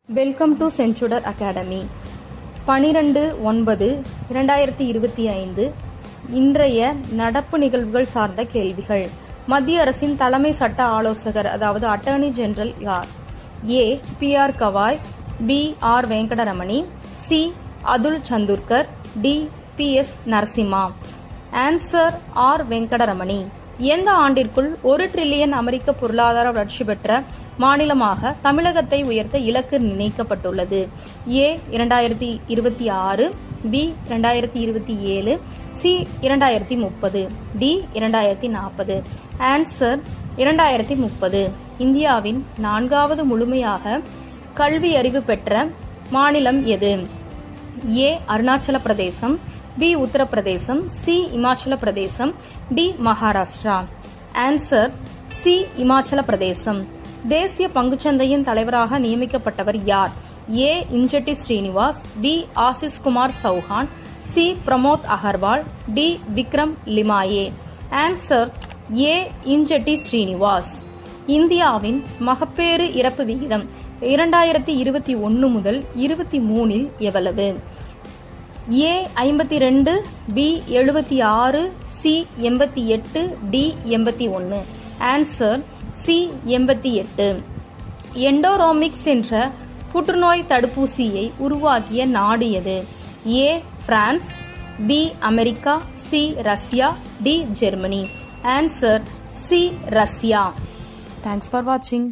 Welcome to Senjudar academy. 12/9/2025 இன்றைய நடப்பு நிகழ்வுகள் சார்ந்த கேள்விகள். மத்திய அரசின் தலைமை சட்ட ஆலோசகர் அதாவது அட்டர்னி ஜெனரல் யார்? A. BR. Gavai, B. R. Venkataramani, C. Atul Chandurkar, D. PS. Narasimha. Answer R. Venkataramani. எந்த ஆண்டிற்குள் 1 டிரில்லியன் அமெரிக்க பொருளாதார வளர்ச்சி பெற்ற மாநிலமாக தமிழகத்தை உயர்த்த இலக்கு நிர்ணயிக்கப்பட்டுள்ளது? ஏ. 2026, பி. 2027, சி. 2030, டி. 2040. ஆன்சர் 2030. இந்தியாவின் 4வது முழுமையாக கல்வி அறிவு பெற்ற மாநிலம் எது? ஏ. அருணாச்சல பிரதேசம், B. Uttar Pradesh, C. Himachal Pradesh, D. Maharashtra. Answer C. Himachal Pradesh. தேசிய பங்குச்சந்தையின் தலைவராக நியமிக்கப்பட்டவர் யார்? A. Injeti Srinivas, B. Ashish Kumar Chauhan, C. Pramod Agarwal, D. Vikram Limaye. Answer A. Injeti Srinivas. இந்தியாவின் மகப்பேறு இறப்பு விகிதம் 2021 முதல் 23 எவ்வளவு? A. 52, B. 76, C. 88, D. 81. Answer C. 88. Enteromix என்ற புற்றுநோய் தடுப்பூசியை உருவாக்கிய நாடு எது? A. France, B. America, C. Russia, D. Germany. Answer C. Russia. Thanks for வாட்சிங்.